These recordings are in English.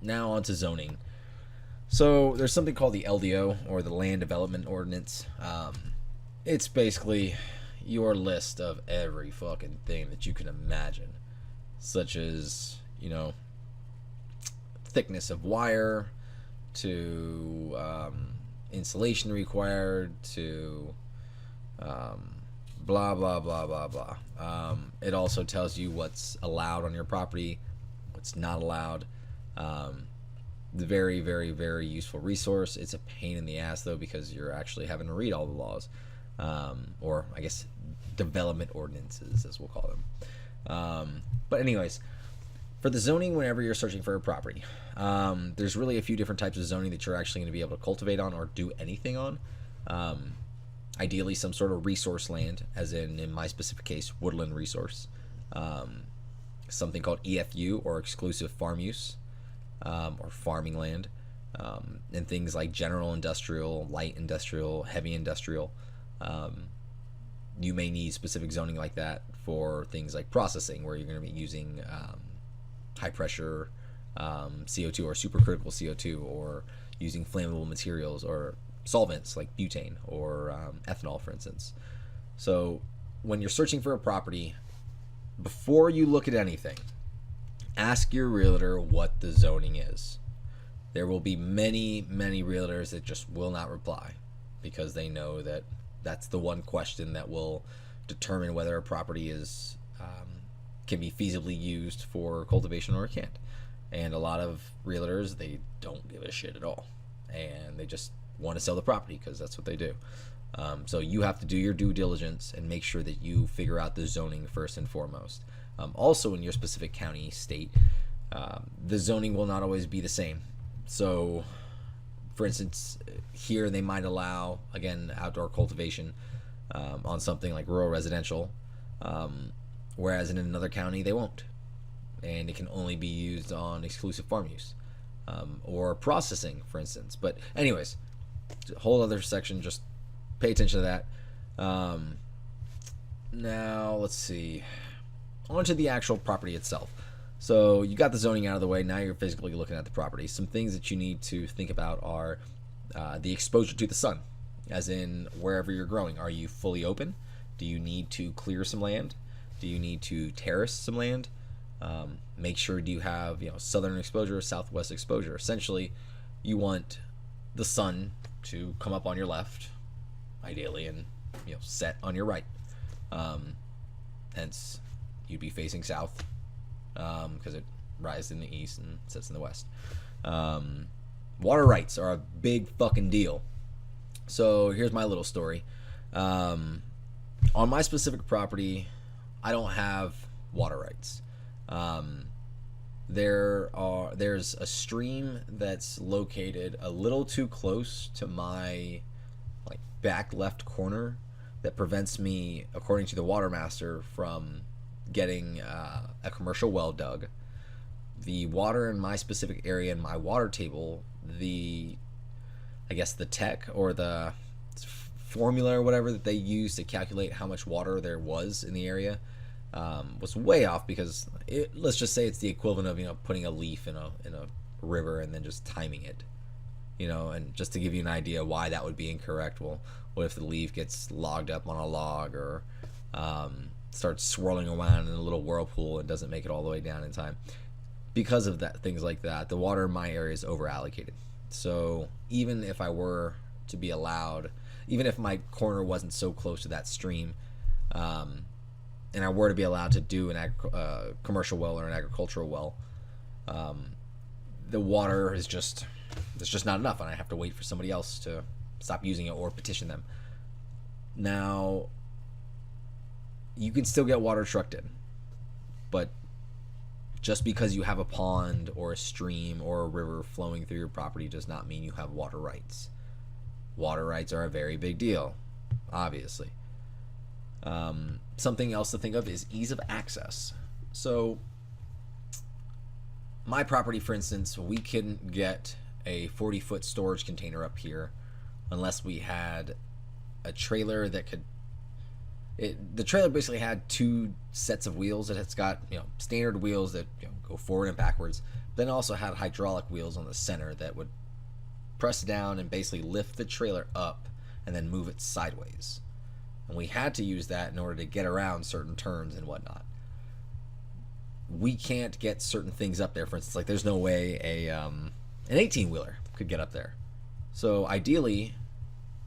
Now on to zoning. So there's something called the LDO, or the Land Development Ordinance. It's basically your list of every fucking thing that you can imagine, such as, thickness of wire, to insulation required, to blah blah blah blah blah. It also tells you what's allowed on your property, what's not allowed. The very, very, very useful resource. It's a pain in the ass though, because you're actually having to read all the laws, or I guess development ordinances, as we'll call them. But anyways, for the zoning, whenever you're searching for a property, there's really a few different types of zoning that you're actually going to be able to cultivate on or do anything on. Ideally, some sort of resource land, as in my specific case, woodland resource. Something called EFU, or exclusive farm use, or farming land, and things like general industrial, light industrial, heavy industrial. You may need specific zoning like that for things like processing, where you're going to be using high pressure CO2 or supercritical CO2, or using flammable materials or solvents like butane or ethanol, for instance. So when you're searching for a property, before you look at anything, ask your realtor what the zoning is. There will be many, many realtors that just will not reply, because they know that that's the one question that will determine whether a property is can be feasibly used for cultivation or it can't. And a lot of realtors, they don't give a shit at all, and they just want to sell the property because that's what they do. So you have to do your due diligence and make sure that you figure out the zoning first and foremost. Also, in your specific county, state, the zoning will not always be the same. So, for instance, here they might allow, again, outdoor cultivation on something like rural residential, whereas in another county they won't. And it can only be used on exclusive farm use, or processing, for instance. But anyways, a whole other section, just pay attention to that. Now, let's see. On to the actual property itself. So you got the zoning out of the way. Now you're physically looking at the property. Some things that you need to think about are the exposure to the sun, as in wherever you're growing. Are you fully open? Do you need to clear some land? Do you need to terrace some land? Make sure you have southern exposure, southwest exposure. Essentially, you want the sun to come up on your left, ideally, and set on your right. Hence, you'd be facing south, because it rises in the east and sets in the west. Water rights are a big fucking deal. So here's my little story. On my specific property, I don't have water rights. There's a stream that's located a little too close to my back left corner that prevents me, according to the water master, from getting a commercial well dug. The water in my specific area, in my water table, the tech or the formula or whatever that they use to calculate how much water there was in the area was way off, because let's just say it's the equivalent of putting a leaf in a river and then just timing it, and just to give you an idea why that would be incorrect. Well, what if the leaf gets logged up on a log, or starts swirling around in a little whirlpool and doesn't make it all the way down in time? Because of that, things like that, the water in my area is over allocated. So even if I were to be allowed, even if my corner wasn't so close to that stream, and I were to be allowed to do a commercial well or an agricultural well, the water is just not enough, and I have to wait for somebody else to stop using it or petition them. Now, you can still get water trucked in, but just because you have a pond or a stream or a river flowing through your property does not mean you have water rights. Water rights are a very big deal, obviously. Something else to think of is ease of access. So my property, for instance, we couldn't get a 40-foot storage container up here unless we had a trailer that could... the trailer basically had two sets of wheels. It's got standard wheels that go forward and backwards, Then it also had hydraulic wheels on the center that would press down and basically lift the trailer up and then move it sideways. And we had to use that in order to get around certain turns and whatnot. We can't get certain things up there. For instance, like there's no way an 18-wheeler could get up there. So ideally,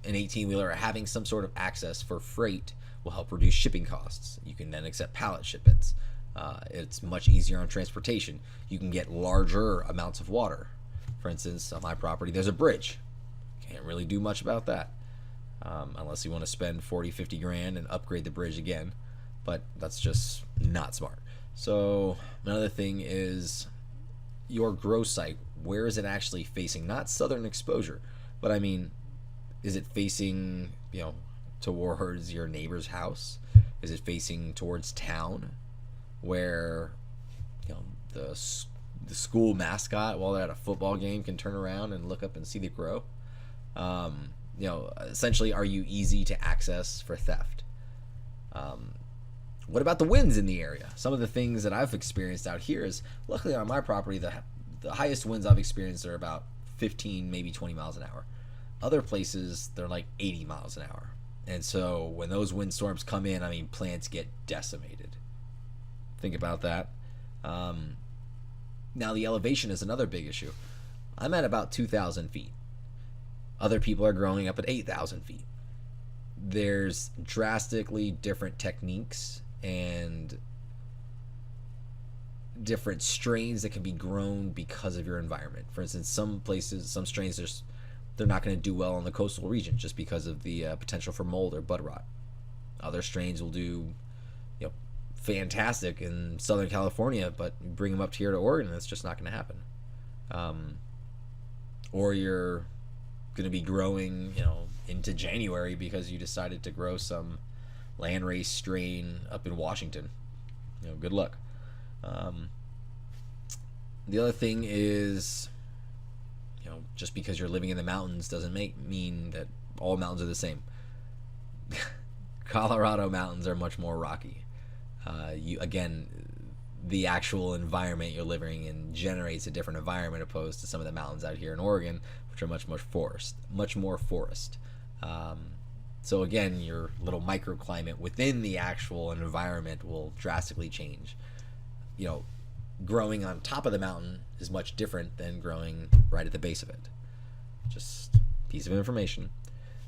an 18-wheeler having some sort of access for freight will help reduce shipping costs. You can then accept pallet shipments. It's much easier on transportation. You can get larger amounts of water. For instance, on my property, there's a bridge. Can't really do much about that unless you want to spend 40, 50 grand and upgrade the bridge again. But that's just not smart. So another thing is your grow site. Where is it actually facing? Not southern exposure, but I mean, is it facing, towards your neighbor's house? Is it facing towards town, where the school mascot, while they're at a football game, can turn around and look up and see the grow? Essentially, are you easy to access for theft? What about the winds in the area? Some of the things that I've experienced out here is, luckily on my property, the highest winds I've experienced are about 15, maybe 20 miles an hour. Other places, they're like 80 miles an hour. And so when those windstorms come in, I mean, plants get decimated. Think about that. Now, the elevation is another big issue. I'm at about 2,000 feet. Other people are growing up at 8,000 feet. There's drastically different techniques and different strains that can be grown because of your environment. For instance, some places, some strains, they're not going to do well in the coastal region just because of the potential for mold or bud rot. Other strains will do fantastic in Southern California, but bring them up here to Oregon, and it's just not going to happen. Or you're going to be growing, into January because you decided to grow some landrace strain up in Washington. Good luck. The other thing is, just because you're living in the mountains doesn't mean that all mountains are the same. Colorado mountains are much more rocky. The actual environment you're living in generates a different environment opposed to some of the mountains out here in Oregon, which are much more forest. So again, your little microclimate within the actual environment will drastically change. Growing on top of the mountain is much different than growing right at the base of it. Just a piece of information.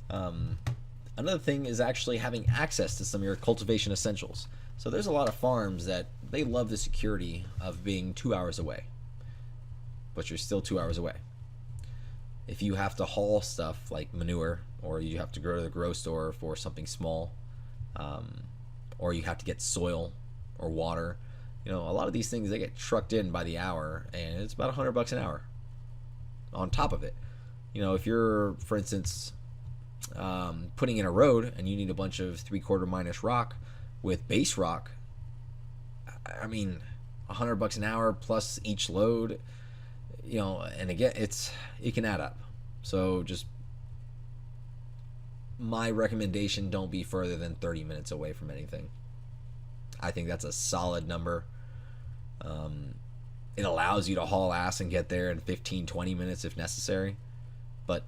Another thing is actually having access to some of your cultivation essentials. So there's a lot of farms that they love the security of being 2 hours away, but you're still 2 hours away. If you have to haul stuff like manure, or you have to go to the grocery store for something small, or you have to get soil or water, a lot of these things, they get trucked in by the hour, and it's about $100 an hour on top of it. If you're, for instance, putting in a road and you need a bunch of 3/4 minus rock with base rock, I mean, $100 an hour plus each load, and again, it can add up. So just my recommendation, don't be further than 30 minutes away from anything. I think that's a solid number. It allows you to haul ass and get there in 15, 20 minutes if necessary, but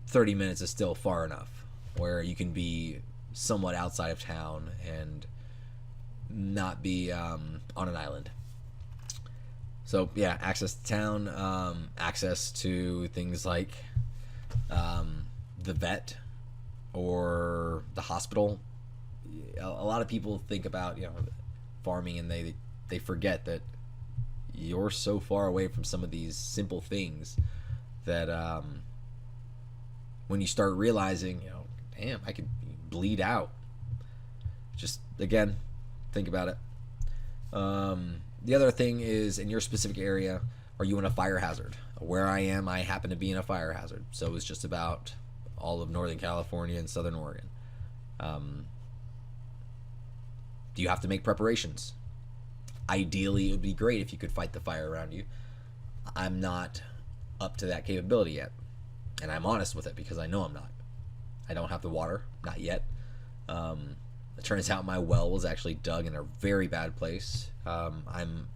30 minutes is still far enough where you can be somewhat outside of town and not be on an island. So yeah, access to town, access to things like the vet or the hospital. A lot of people think about farming, and they forget that you're so far away from some of these simple things that when you start realizing, damn, I could bleed out. Just again, think about it. The other thing is, in your specific area, are you in a fire hazard? Where I am, I happen to be in a fire hazard, so it's just about all of Northern California and Southern Oregon. Do you have to make preparations? Ideally, it would be great if you could fight the fire around you. I'm not up to that capability yet, and I'm honest with it because I know I'm not. I don't have the water, not yet. It turns out my well was actually dug in a very bad place. I'm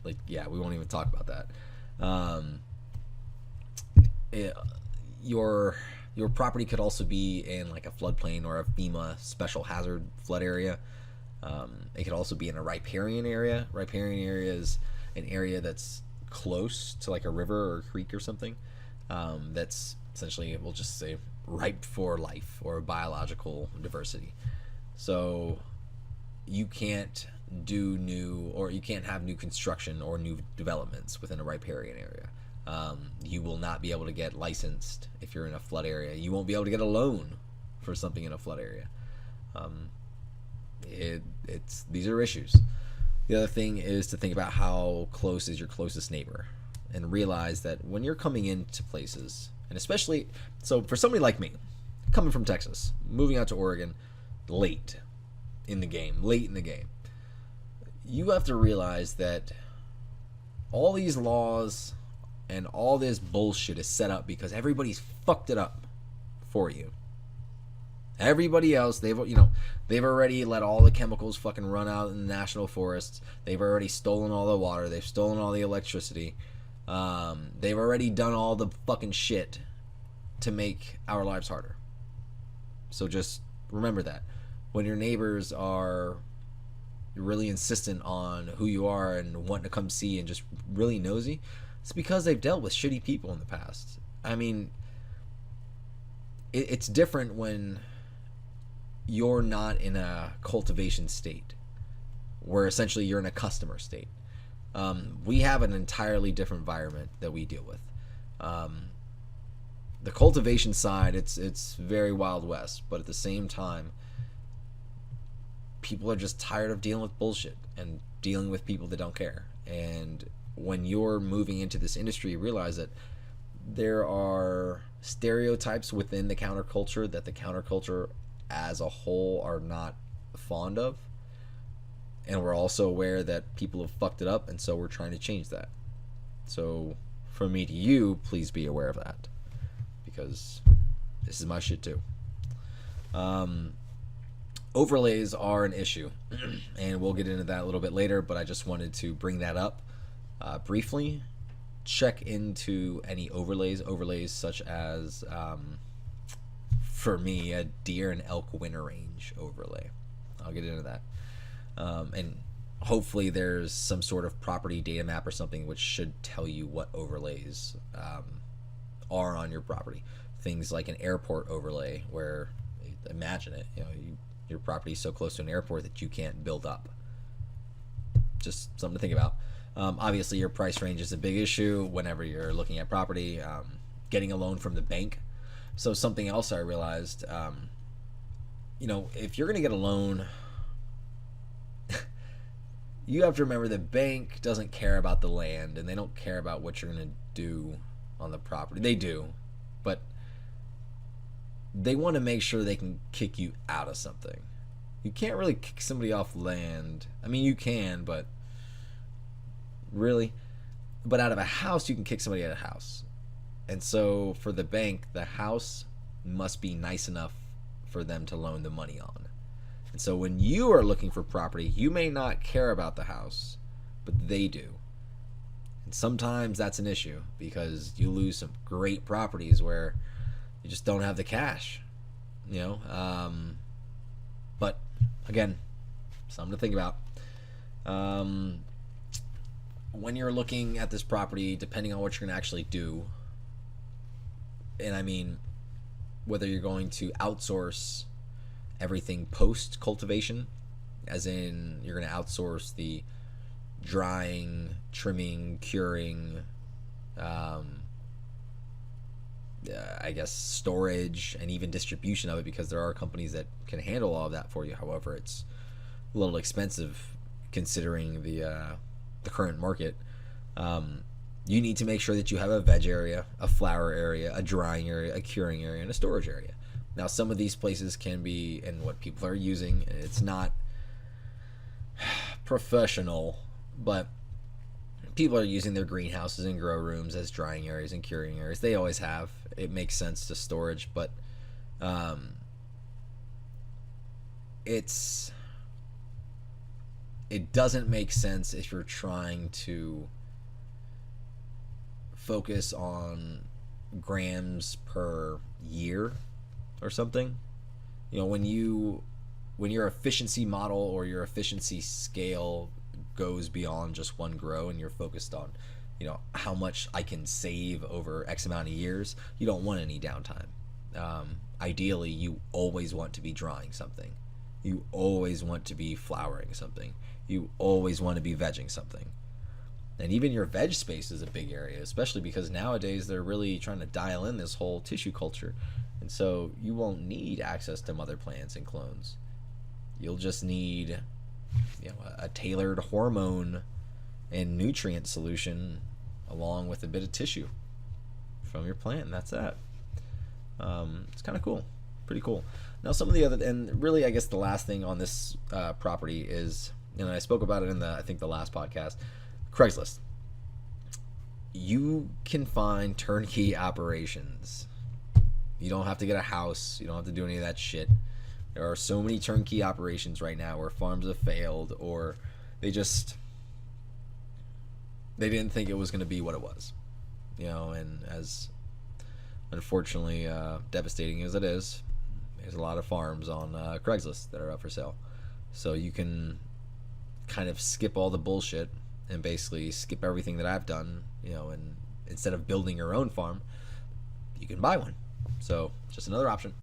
Like, yeah, we won't even talk about that. Um, it, your property could also be in like a floodplain or a FEMA special hazard flood area. It could also be in a riparian area. Riparian area is an area that's close to like a river or a creek or something. That's essentially, we'll just say, ripe for life or biological diversity. So you can't do new, or you can't have new construction or new developments within a riparian area. You will not be able to get licensed if you're in a flood area. You won't be able to get a loan for something in a flood area. These are issues. The other thing is to think about how close is your closest neighbor, and realize that when you're coming into places, and especially, so for somebody like me, coming from Texas, moving out to Oregon late in the game, you have to realize that all these laws and all this bullshit is set up because everybody's fucked it up for you. Everybody else, they've already let all the chemicals fucking run out in the national forests. They've already stolen all the water. They've stolen all the electricity. They've already done all the fucking shit to make our lives harder. So just remember that. When your neighbors are really insistent on who you are and wanting to come see and just really nosy, it's because they've dealt with shitty people in the past. I mean, it's different when you're not in a cultivation state, where essentially you're in a customer state. We have an entirely different environment that we deal with. The cultivation side, it's very Wild West, but at the same time, people are just tired of dealing with bullshit and dealing with people that don't care. And when you're moving into this industry, you realize that there are stereotypes within the counterculture that the counterculture as a whole are not fond of. And we're also aware that people have fucked it up, and so we're trying to change that. So from me to you, please be aware of that, because this is my shit too. Overlays are an issue, and we'll get into that a little bit later, but I just wanted to bring that up briefly. Check into any overlays such as, for me, a deer and elk winter range overlay. I'll get into that. And hopefully there's some sort of property data map or something which should tell you what overlays are on your property. Things like an airport overlay, where, imagine it, your property is so close to an airport that you can't build up. Just something to think about. Obviously, your price range is a big issue whenever you're looking at property. Getting a loan from the bank. So something else I realized, if you're going to get a loan, you have to remember the bank doesn't care about the land, and they don't care about what you're going to do on the property. They do, but they want to make sure they can kick you out of something. You can't really kick somebody off land. I mean, you can, but really? But out of a house, you can kick somebody out of a house. And so for the bank, the house must be nice enough for them to loan the money on. And so when you are looking for property, you may not care about the house, but they do. And sometimes that's an issue, because you lose some great properties where you just don't have the cash, but again, something to think about. When you're looking at this property, depending on what you're going to actually do, and I mean, whether you're going to outsource everything post cultivation, as in you're going to outsource the drying, trimming, curing, I guess storage, and even distribution of it, because there are companies that can handle all of that for you. However, it's a little expensive considering the current market. You need to make sure that you have a veg area, a flower area, a drying area, a curing area, and a storage area. Now, some of these places can be, and what people are using, it's not professional, but people are using their greenhouses and grow rooms as drying areas and curing areas. They always have. It makes sense to storage, but it's it doesn't make sense if you're trying to focus on grams per year or something. You know, when your efficiency model or your efficiency scale goes beyond just one grow and you're focused on, you know, how much I can save over X amount of years, you don't want any downtime. Ideally, you always want to be drying something. You always want to be flowering something. You always want to be vegging something. And even your veg space is a big area, especially because nowadays they're really trying to dial in this whole tissue culture. And so you won't need access to mother plants and clones. You'll just need, you know, a tailored hormone and nutrient solution along with a bit of tissue from your plant, and that's that. It's kind of cool. Pretty cool. Now, some of the other, and really, I guess the last thing on this property is, and I spoke about it in I think the last podcast, Craigslist. You can find turnkey operations. You don't have to get a house. You don't have to do any of that shit. There are so many turnkey operations right now where farms have failed, or they didn't think it was going to be what it was. You know, and as unfortunately devastating as it is, there's a lot of farms on Craigslist that are up for sale. So you can kind of skip all the bullshit and basically skip everything that I've done, you know, and instead of building your own farm, you can buy one. So just another option.